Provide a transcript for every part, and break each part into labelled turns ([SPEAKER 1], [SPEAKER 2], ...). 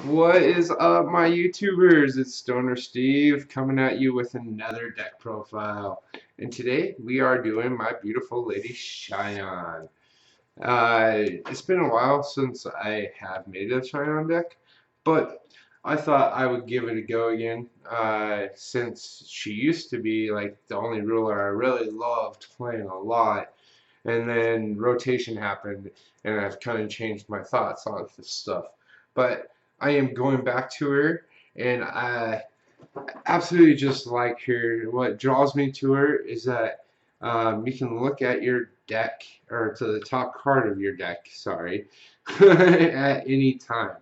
[SPEAKER 1] What is up, my YouTubers? It's Stoner Steve coming at you with another deck profile. And today we are doing my beautiful lady Shion. It's been a while since I have made a Shion deck, but I thought I would give it a go again since she used to be like the only ruler I really loved playing a lot. And then rotation happened, and I've kind of changed my thoughts on this stuff. But I am going back to her, and I absolutely just like her. What draws me to her is that you can look at your deck, or to the top card of your deck, sorry, at any time,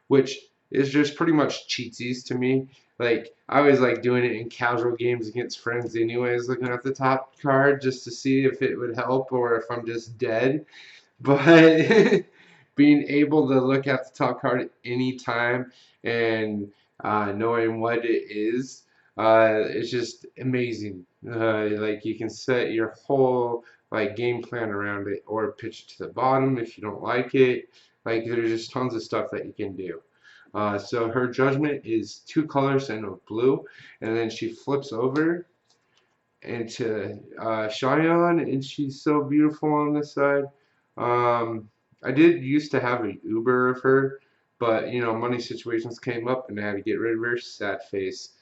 [SPEAKER 1] which is just pretty much cheatsies to me. Like, I always like doing it in casual games against friends anyways, looking at the top card just to see if it would help or if I'm just dead. But being able to look at the top card at any time and knowing what it is, it's just amazing. Like, you can set your whole like game plan around it, or pitch it to the bottom if you don't like it. Like, there's just tons of stuff that you can do. So her judgment is two colors and a blue, and then she flips over into Cheyenne, and she's so beautiful on this side. Um, I did used to have an Uber of her, but you know, money situations came up and I had to get rid of her. Sad face.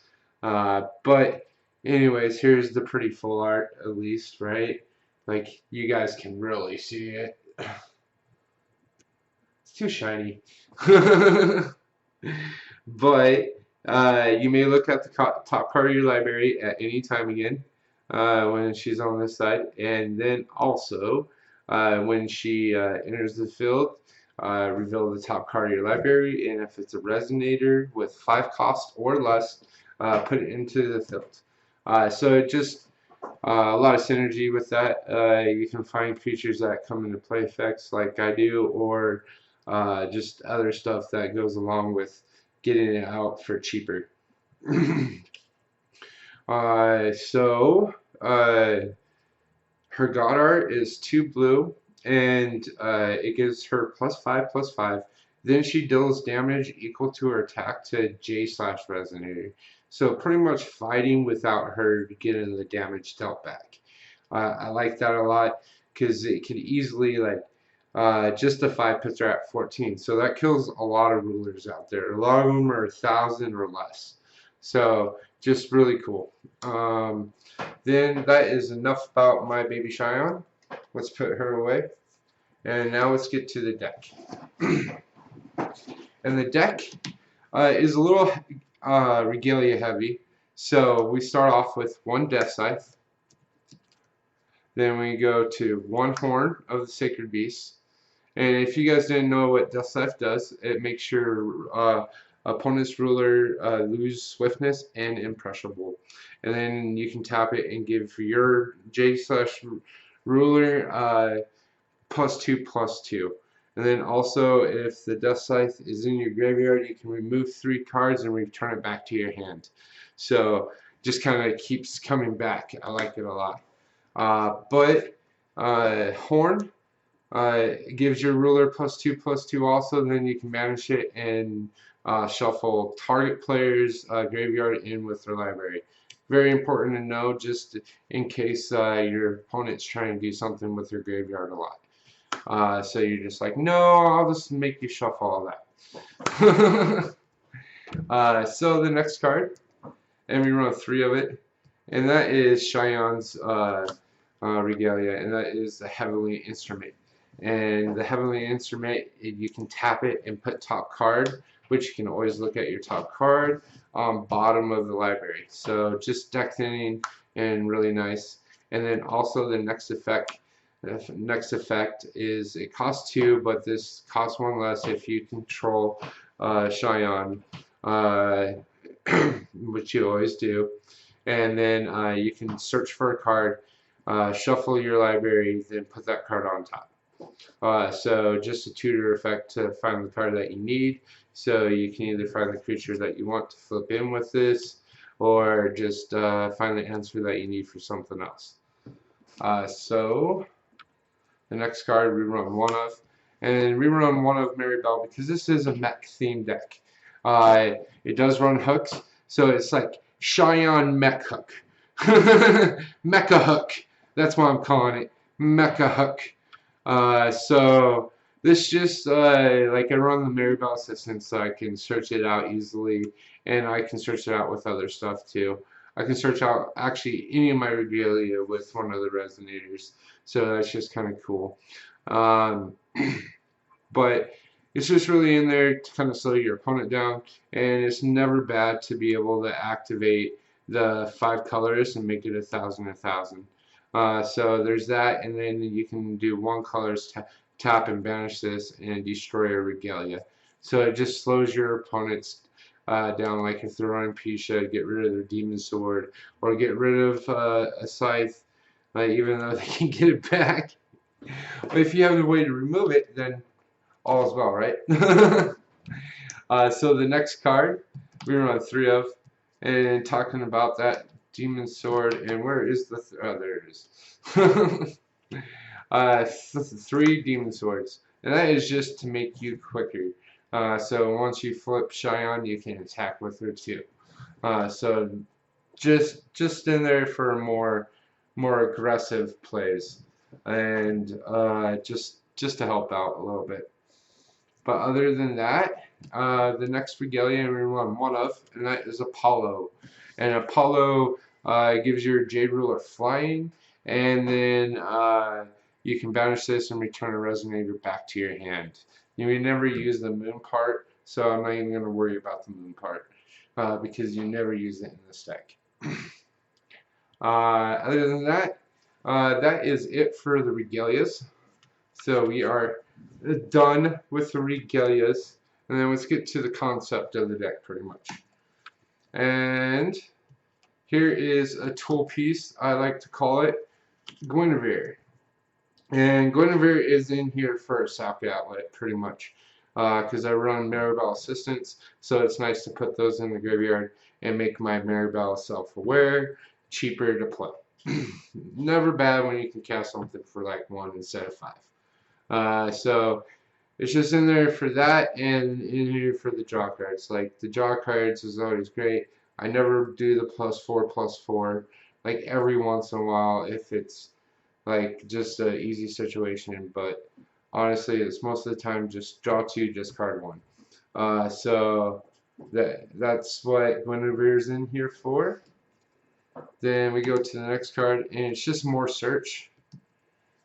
[SPEAKER 1] But anyways, here's the pretty full art, at least, right? Like, you guys can really see it. It's too shiny. But you may look at the top card of your library at any time again when she's on this side, and then also when she enters the field, reveal the top card of your library, and if it's a resonator with 5 cost or less, put it into the field. So it just a lot of synergy with that. You can find creatures that come into play effects like I do, or just other stuff that goes along with getting it out for cheaper. So her god art is 2 blue, and it gives her +5/+5. Then she deals damage equal to her attack to J/Resonator. So pretty much fighting without her getting the damage dealt back. I like that a lot because it could easily, like, just the 5 puts her at 14. So that kills a lot of rulers out there. A lot of them are 1,000 or less. So just really cool. Then that is enough about my baby Cheyenne. Let's put her away. And now let's get to the deck. And the deck is a little regalia heavy. So we start off with 1 Death Scythe. Then we go to 1 Horn of the Sacred Beast. And if you guys didn't know what Death Scythe does, it makes your opponent's ruler lose swiftness and impressionable. And then you can tap it and give your J/ruler +2/+2. And then also, if the Death Scythe is in your graveyard, you can remove 3 cards and return it back to your hand. So just kind of keeps coming back. I like it a lot. But Horn gives your ruler +2/+2 also. Then you can banish it and shuffle target player's graveyard in with their library. Very important to know, just in case your opponent's trying to do something with their graveyard a lot. So you're just like, no, I'll just make you shuffle all that. So the next card, and we run 3 of it, and that is Cheyenne's Regalia, and that is the Heavenly Instrument. And the Heavenly Instrument, you can tap it and put top card, which you can always look at your top card on bottom of the library. So just deck thinning and really nice. And then also the next effect. The next effect is it costs 2, but this costs 1 less if you control Cheyenne, which you always do. And then you can search for a card, shuffle your library, then put that card on top. So just a tutor effect to find the card that you need. So you can either find the creature that you want to flip in with this, or just find the answer that you need for something else. So the next card we run 1 of, and we run 1 of Mary Bell because this is a mech themed deck. It does run hooks, so it's like shion mech hook. Mecha hook. That's what I'm calling it. Mecha hook. So this just like I run the Maribel assistant, so I can search it out easily, and I can search it out with other stuff too. I can search out actually any of my regalia with one of the resonators, so that's just kind of cool. Um, but it's just really in there to kind of slow your opponent down, and it's never bad to be able to activate the 5 colors and make it 1,000. So there's that, and then you can do 1 color's tap and banish this and destroy a regalia. So it just slows your opponents down. Like if they're on Pisha, get rid of their demon sword, or get rid of a scythe, even though they can get it back. But if you have a way to remove it, then all is well, right? So the next card we run 3 of, and talking about that demon sword, and where is the oh, there it is. 3 demon swords, and that is just to make you quicker. So once you flip Shion, you can attack with her too. So just in there for more aggressive plays, and just to help out a little bit. But other than that, the next regalia we run 1 of, and that is Apollo. And Apollo gives your Jade Ruler flying, and then you can banish this and return a resonator back to your hand. You may never use the moon part, so I'm not even going to worry about the moon part because you never use it in this deck. Other than that, that is it for the regalias. So we are done with the regalias, and then let's get to the concept of the deck pretty much. And here is a tool piece. I like to call it Guinevere. And Guinevere is in here for a socket outlet pretty much, because I run Maribel assistants, so it's nice to put those in the graveyard and make my Maribel self-aware, cheaper to play. Never bad when you can cast something for like 1 instead of 5. So it's just in there for that, and in here for the draw cards. Like the draw cards is always great. I never do the +4/+4. Like every once in a while if it's like just an easy situation, but honestly it's most of the time just draw 2, discard 1. So that's what Guinevere's in here for. Then we go to the next card, and it's just more search,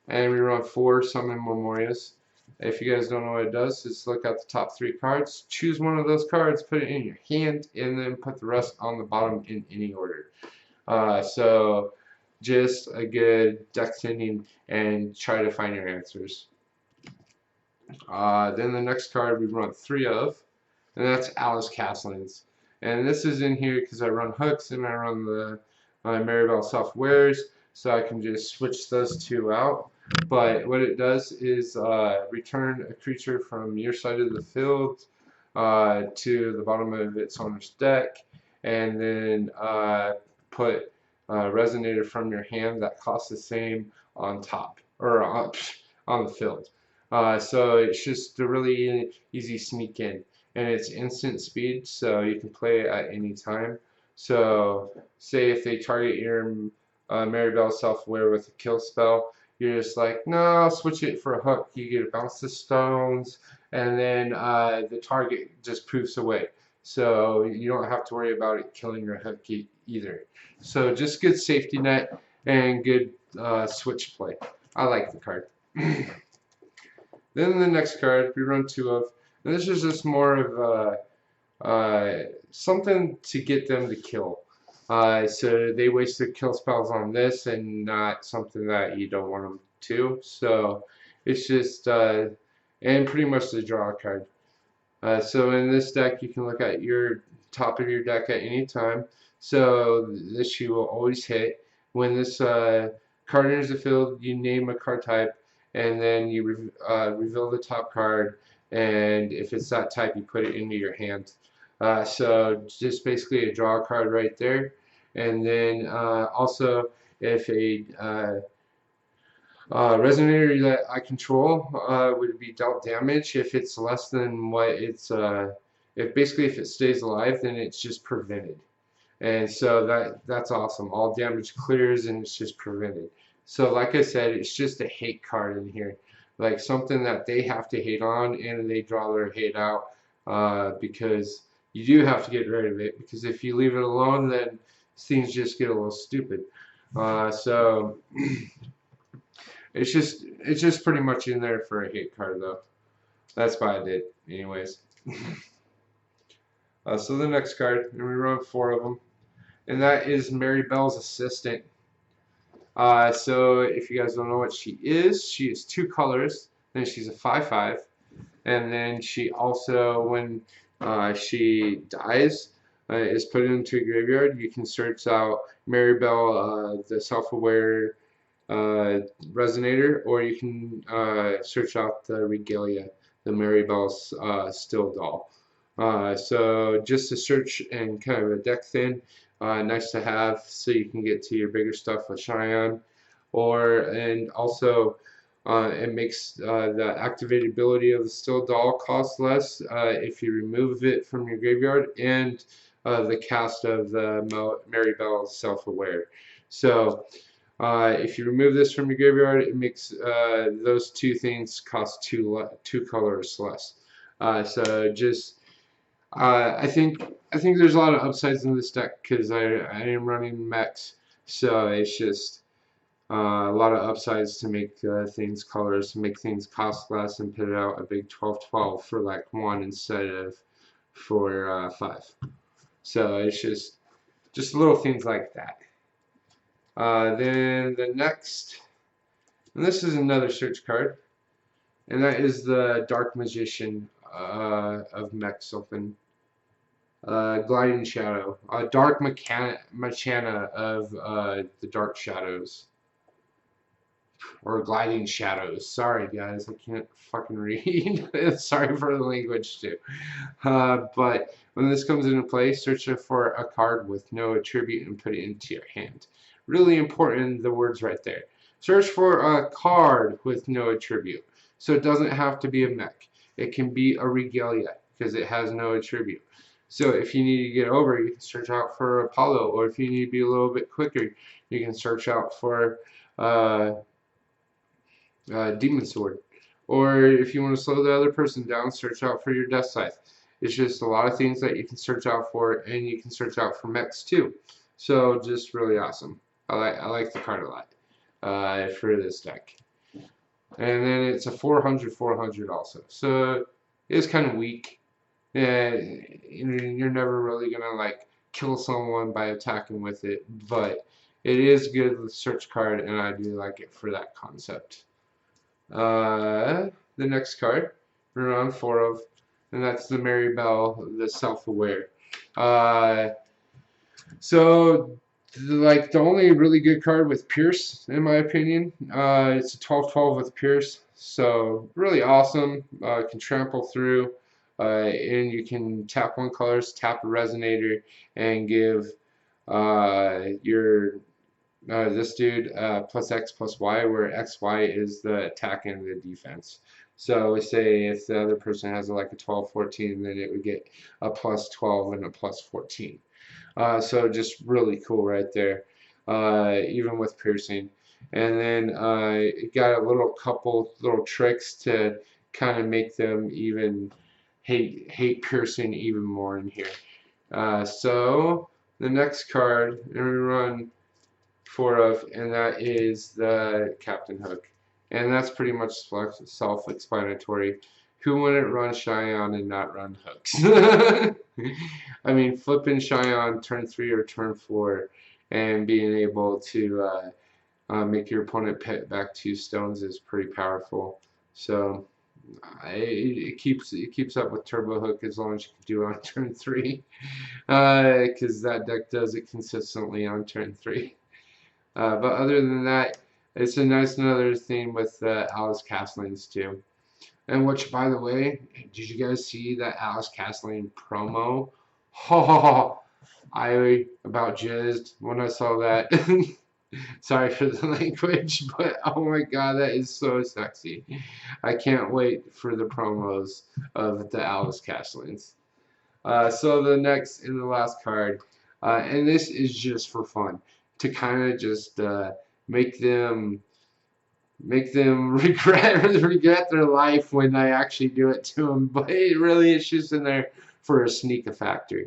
[SPEAKER 1] and we run 4 Summon Memorias. If you guys don't know what it does, just look at the top 3 cards, choose one of those cards, put it in your hand, and then put the rest on the bottom in any order. So just a good deck tending and try to find your answers. Then the next card we run 3 of, and that's Alice Castlings. And this is in here because I run hooks and I run the Maribel Self-Wares, so I can just switch those 2 out. But what it does is return a creature from your side of the field to the bottom of its owner's deck, and then put a resonator from your hand that costs the same on top, or on the field. So it's just a really easy sneak in, and it's instant speed, so you can play it at any time. So say if they target your Maribel Self-Aware with a kill spell, you're just like, no, I'll switch it for a hook. You get to bounce the stones, and then the target just poofs away. So you don't have to worry about it killing your hook either. So just good safety net and good switch play. I like the card. Then the next card we run 2 of, and this is just more of something to get them to kill. So they waste their kill spells on this and not something that you don't want them to. So it's just, and pretty much the draw card. So in this deck you can look at your top of your deck at any time. So this you will always hit. When this card enters the field, you name a card type, and then you reveal the top card, and if it's that type you put it into your hand. So just basically a draw card right there. And then also if a resonator that I control would be dealt damage, if it's less than what its if basically if it stays alive, then it's just prevented. And so that's awesome. All damage clears and it's just prevented. So like I said, it's just a hate card in here. Like something that they have to hate on and they draw their hate out because you do have to get rid of it, because if you leave it alone, then things just get a little stupid. So it's just pretty much in there for a hate card though. That's why I did anyways. So the next card, and we run 4 of them, and that is Mary Bell's assistant. So if you guys don't know what she is 2 colors, then she's a 5/5, and then she also, when she dies, is put into a graveyard. You can search out Mary Bell, the self-aware resonator, or you can search out the regalia, the Mary Bell still doll. So just a search and kind of a deck thin, nice to have so you can get to your bigger stuff with Shion, and also it makes the activated ability of the still doll cost less if you remove it from your graveyard, and the cast of the Mary Bell self-aware. So if you remove this from your graveyard, it makes those 2 things cost 2 colors less. So just I think there's a lot of upsides in this deck because I am running mechs, so it's just a lot of upsides to make things colors, to make things cost less, and put out a big 12/12 for like 1 instead of for 5. So it's just little things like that. Then the next, and this is another search card, and that is the Dark Magician of mechs open. Gliding Shadow. Dark Machana of the Dark Shadows. Or Gliding Shadows. Sorry guys, I can't fucking read. Sorry for the language too. But when this comes into play, search for a card with no attribute and put it into your hand. Really important, the words right there. Search for a card with no attribute. So it doesn't have to be a mech. It can be a regalia because it has no attribute. So if you need to get over, you can search out for Apollo, or if you need to be a little bit quicker, you can search out for Demon Sword. Or if you want to slow the other person down, search out for your Death Scythe. It's just a lot of things that you can search out for, and you can search out for mechs too. So just really awesome. I like the card a lot for this deck. And then it's a 400/400 also. So it's kind of weak. You're never really gonna like kill someone by attacking with it, but it is good search card, and I do like it for that concept. The next card we're on 4 of, and that's the Mary Bell, the self-aware. So like the only really good card with Pierce, in my opinion, it's a 12/12 with Pierce. So really awesome. Can trample through, and you can tap 1 colors, tap a resonator, and give your this dude plus X plus Y, where XY is the attack and the defense. So we say if the other person has like a 12/14, then it would get a plus 12 and a plus 14. So just really cool right there, even with piercing. And then it got a couple little tricks to kind of make them even hate piercing even more in here. So the next card, and we run 4 of, and that is the Captain Hook. And that's pretty much self-explanatory. Who wouldn't run Shion and not run hooks? I mean, flipping Shion turn 3 or turn 4 and being able to make your opponent pet back 2 stones is pretty powerful. So it keeps up with Turbo Hook as long as you can do it on turn 3, because that deck does it consistently on turn 3. But other than that, it's a nice another theme with Alice Castlings too. And which, by the way, did you guys see that Alice Castling promo? Oh, I about jizzed when I saw that. Sorry for the language, but oh my god, that is so sexy. I can't wait for the promos of the Alice Castlings. So the next and the last card, and this is just for fun, to kind of just make them regret their life when I actually do it to them. But it really is just in there for a sneak factor,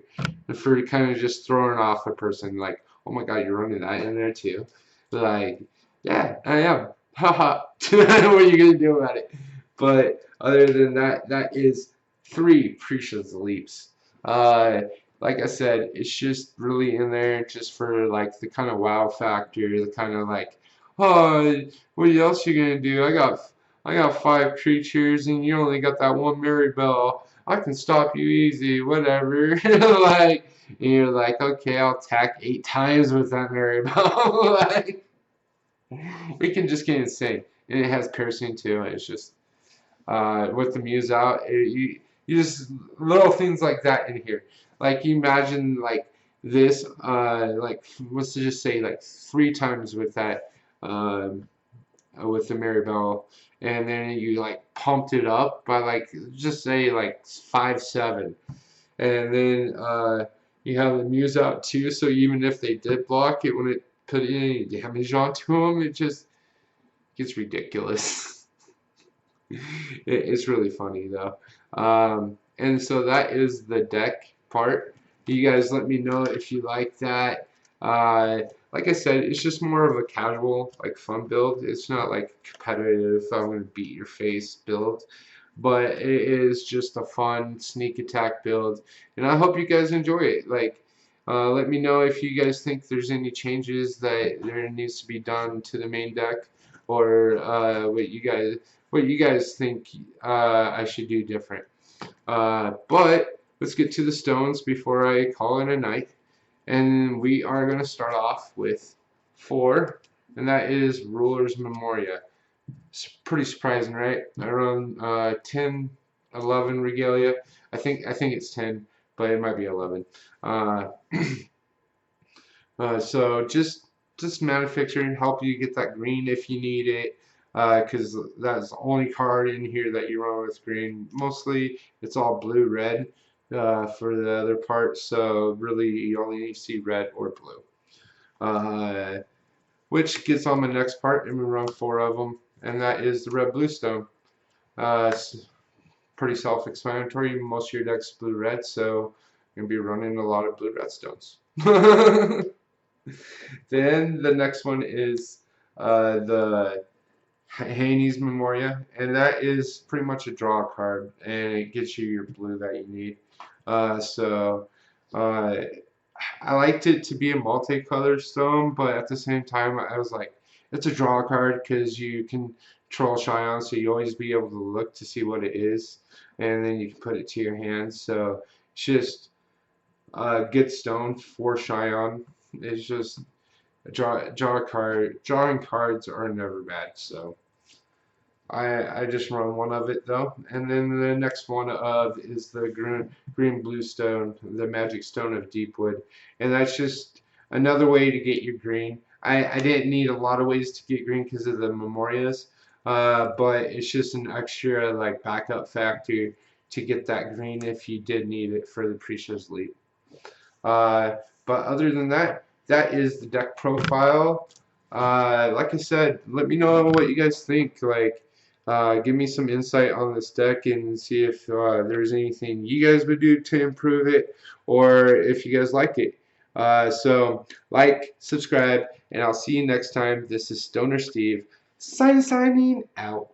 [SPEAKER 1] for kind of just throwing off a person like, oh my God, you're running that in there too. Like, yeah, I am. Haha. What are you gonna do about it? But other than that, that is 3 precious leaps. Uh, like I said, it's just really in there just for like the kind of wow factor, the kind of like, oh, what else you gonna do? I got 5 creatures and you only got that one Maribel. I can stop you easy, whatever. Like, and you're like, okay, I'll attack 8 times with that Maribel. Like, it can just get insane. And it has piercing too. It's just with the muse out, you just little things like that in here. Like you imagine like this, like let's just say like 3 times with the Maribel, and then you like pumped it up by like just say like 5-7, and then you have the muse out too. So even if they did block it, when it put any damage onto them, it just gets ridiculous. It's really funny though. And so that is the deck part. You guys let me know if you like that. Like I said, it's just more of a casual, like fun build. It's not like competitive, I'm gonna beat your face build. But it is just a fun sneak attack build. And I hope you guys enjoy it. Like, let me know if you guys think there's any changes that there needs to be done to the main deck, or what you guys think I should do different. But let's get to the stones before I call it a night. And we are going to start off with 4, and that is Ruler's Memoria. It's pretty surprising, right? I run 10, 11 Regalia. I think it's 10, but it might be 11. Uh, so just manufacturing help you get that green if you need it, because that's the only card in here that you run with green. Mostly it's all blue red for the other part, so really you only need to see red or blue. Which gets on my next part, and we run 4 of them, and that is the red blue stone. It's pretty self-explanatory. Most of your deck's blue red, so you're gonna be running a lot of blue red stones. Then the next one is the Haney's Memoria, and that is pretty much a draw card, and it gets you your blue that you need. So I liked it to be a multicolor stone, but at the same time, I was like, it's a draw card because you can control shion, so you always be able to look to see what it is, and then you can put it to your hand. So it's just a good stone for shion. It's just drawing cards are never bad. So I just run 1 of it though, and then the next one of is the green blue stone, the magic stone of Deepwood, and that's just another way to get your green. I didn't need a lot of ways to get green because of the memorias, but it's just an extra like backup factor to get that green if you did need it for the precious leap. But other than that, that is the deck profile. Like I said, let me know what you guys think. Like, give me some insight on this deck and see if there's anything you guys would do to improve it, or if you guys like it. So, like, subscribe, and I'll see you next time. This is Stoner Steve, signing out.